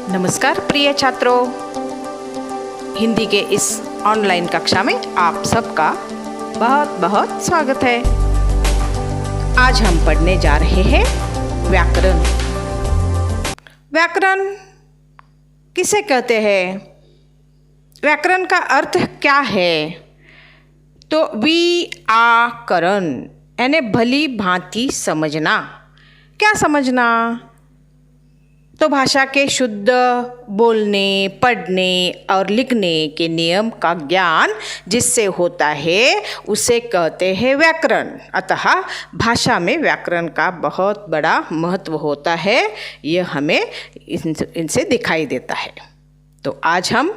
नमस्कार प्रिय छात्रों, हिंदी के इस ऑनलाइन कक्षा में आप सबका बहुत बहुत स्वागत है। आज हम पढ़ने जा रहे हैं व्याकरण। व्याकरण किसे कहते हैं? व्याकरण का अर्थ क्या है? तो व्याकरण यानी भली भांति समझना। क्या समझना? तो भाषा के शुद्ध बोलने, पढ़ने और लिखने के नियम का ज्ञान जिससे होता है उसे कहते हैं व्याकरण। अतः भाषा में व्याकरण का बहुत बड़ा महत्व होता है, यह हमें इनसे दिखाई देता है। तो आज हम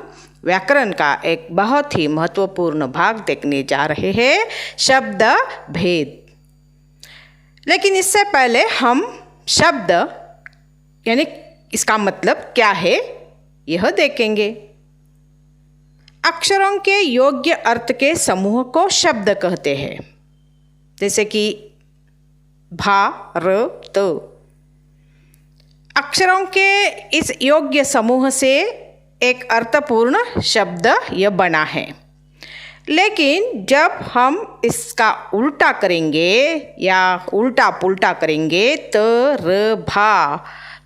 व्याकरण का एक बहुत ही महत्वपूर्ण भाग देखने जा रहे हैं, शब्द भेद। लेकिन इससे पहले हम शब्द यानी इसका मतलब क्या है यह देखेंगे। अक्षरों के योग्य अर्थ के समूह को शब्द कहते हैं, जैसे कि भारत। अक्षरों के इस योग्य समूह से एक अर्थपूर्ण शब्द यह बना है। लेकिन जब हम इसका उल्टा करेंगे या उल्टा पुल्टा करेंगे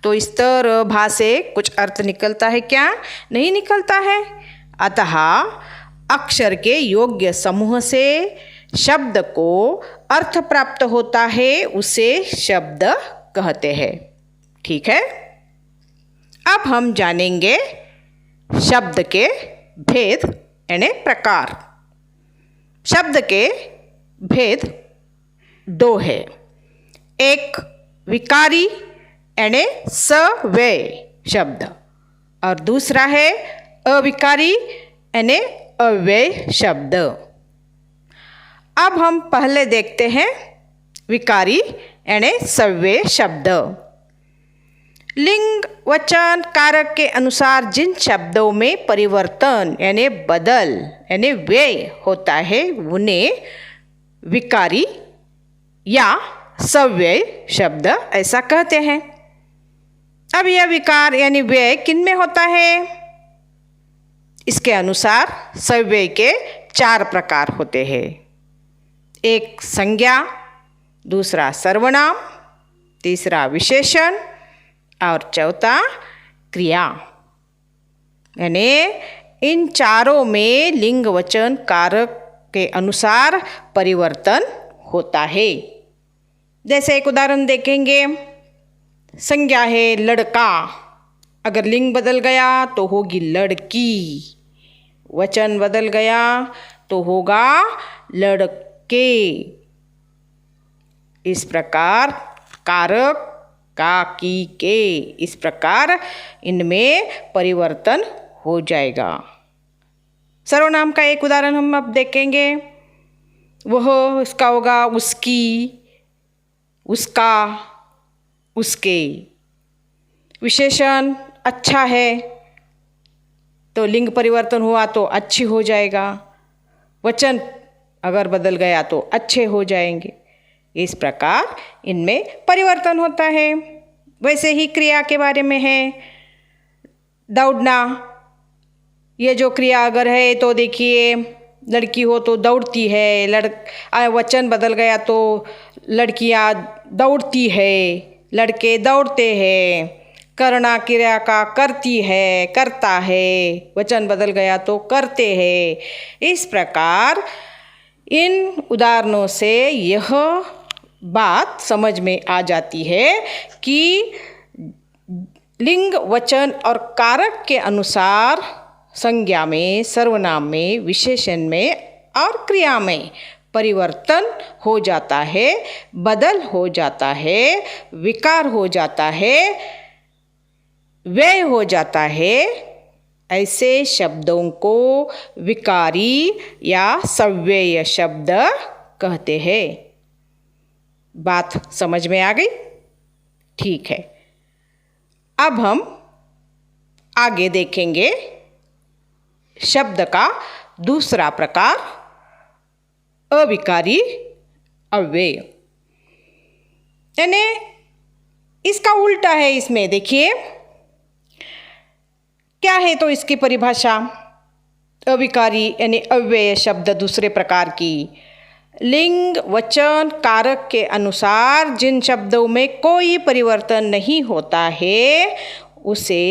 तो इस भा से कुछ अर्थ निकलता है क्या? नहीं निकलता है। अतः अक्षर के योग्य समूह से शब्द को अर्थ प्राप्त होता है, उसे शब्द कहते हैं। ठीक है, अब हम जानेंगे शब्द के भेद यानी प्रकार। शब्द के भेद दो है। एक विकारी यानी सव्यय शब्द और दूसरा है अविकारी यानी अव्यय शब्द। अब हम पहले देखते हैं विकारी यानी सव्यय शब्द। लिंग वचन कारक के अनुसार जिन शब्दों में परिवर्तन यानी बदल यानी व्यय होता है उन्हें विकारी या सव्यय शब्द ऐसा कहते हैं। अब यह विकार यानी व्यय किन में होता है? इसके अनुसार सव्यय के 4 प्रकार होते हैं। एक संज्ञा, दूसरा सर्वनाम, तीसरा विशेषण और चौथा क्रिया। यानी इन चारों में लिंग वचन कारक के अनुसार परिवर्तन होता है। जैसे एक उदाहरण देखेंगे। संज्ञा है लड़का, अगर लिंग बदल गया तो होगी लड़की। वचन बदल गया तो होगा लड़के। इस प्रकार कारक का, की, के, इस प्रकार इनमें परिवर्तन हो जाएगा। सर्वनाम का एक उदाहरण हम अब देखेंगे। वह इसका होगा उसकी, उसका, उसके। विशेषण अच्छा है तो लिंग परिवर्तन हुआ तो अच्छी हो जाएगा। वचन अगर बदल गया तो अच्छे हो जाएंगे। इस प्रकार इनमें परिवर्तन होता है। वैसे ही क्रिया के बारे में है। दौड़ना, ये जो क्रिया अगर है तो देखिए लड़की हो तो दौड़ती है। वचन बदल गया तो लड़कियां दौड़ती है, लड़के दौड़ते हैं। करना क्रिया का करती है, करता है। वचन बदल गया तो करते हैं। इस प्रकार इन उदाहरणों से यह बात समझ में आ जाती है कि लिंग वचन और कारक के अनुसार संज्ञा में, सर्वनाम में, विशेषण में और क्रिया में परिवर्तन हो जाता है, बदल हो जाता है, विकार हो जाता है, व्यय हो जाता है। ऐसे शब्दों को विकारी या सव्यय शब्द कहते हैं। बात समझ में आ गई? ठीक है, अब हम आगे देखेंगे शब्द का दूसरा प्रकार अविकारी अव्यय। यानी इसका उल्टा है। इसमें देखिए क्या है तो इसकी परिभाषा? अविकारी यानी अव्यय शब्द दूसरे प्रकार की लिंग वचन कारक के अनुसार जिन शब्दों में कोई परिवर्तन नहीं होता है उसे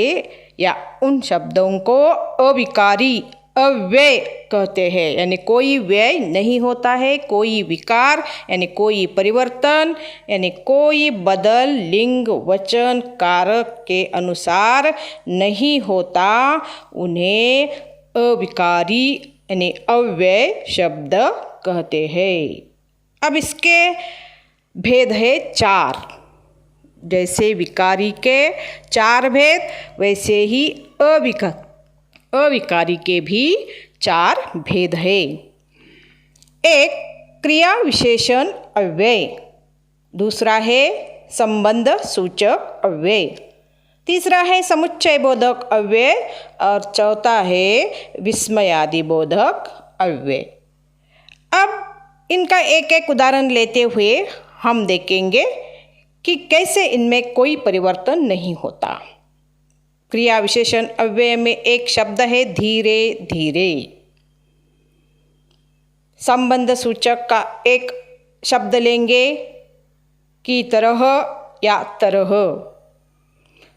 या उन शब्दों को अविकारी अव्यय कहते हैं। यानी कोई व्यय नहीं होता है, कोई विकार यानी कोई परिवर्तन यानी कोई बदल लिंग वचन कारक के अनुसार नहीं होता, उन्हें अविकारी यानी अव्यय शब्द कहते हैं। अब इसके भेद है 4। जैसे विकारी के 4 भेद वैसे ही अविकारी के भी 4 भेद है। एक क्रिया विशेषण अव्यय, दूसरा है संबंध सूचक अव्यय, तीसरा है समुच्चय बोधक अव्यय और चौथा है विस्मयादि बोधक अव्यय। अब इनका एक एक उदाहरण लेते हुए हम देखेंगे कि कैसे इनमें कोई परिवर्तन नहीं होता। क्रिया विशेषण अव्यय में एक शब्द है धीरे धीरे। संबंध सूचक का एक शब्द लेंगे की तरह या तरह।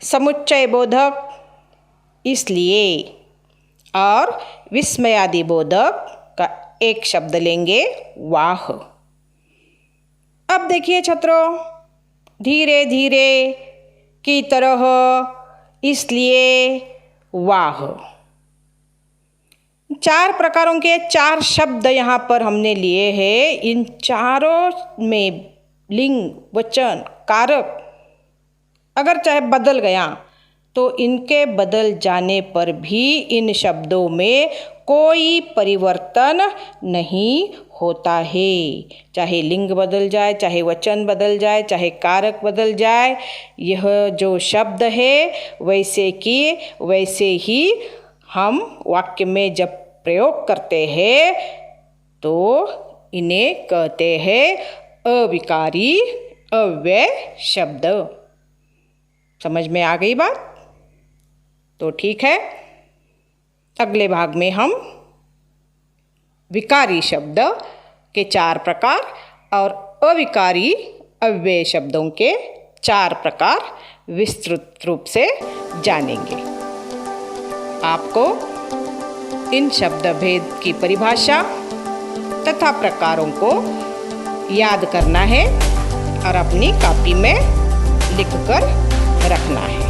समुच्चय बोधक इसलिए और विस्मयादि बोधक का एक शब्द लेंगे वाह। अब देखिए छात्रों, धीरे धीरे की तरह इसलिए वाह, 4 प्रकारों के 4 शब्द यहाँ पर हमने लिए हैं। इन चारों में लिंग वचन कारक अगर चाहे बदल गया तो इनके बदल जाने पर भी इन शब्दों में कोई परिवर्तन नहीं होता है। चाहे लिंग बदल जाए, चाहे वचन बदल जाए, चाहे कारक बदल जाए, यह जो शब्द है वैसे की वैसे ही हम वाक्य में जब प्रयोग करते हैं तो इन्हें कहते हैं अविकारी अव्यय शब्द। समझ में आ गई बात? तो ठीक है, अगले भाग में हम विकारी शब्द के 4 प्रकार और अविकारी अव्यय शब्दों के 4 प्रकार विस्तृत रूप से जानेंगे। आपको इन शब्द भेद की परिभाषा तथा प्रकारों को याद करना है और अपनी कॉपी में लिखकर रखना है।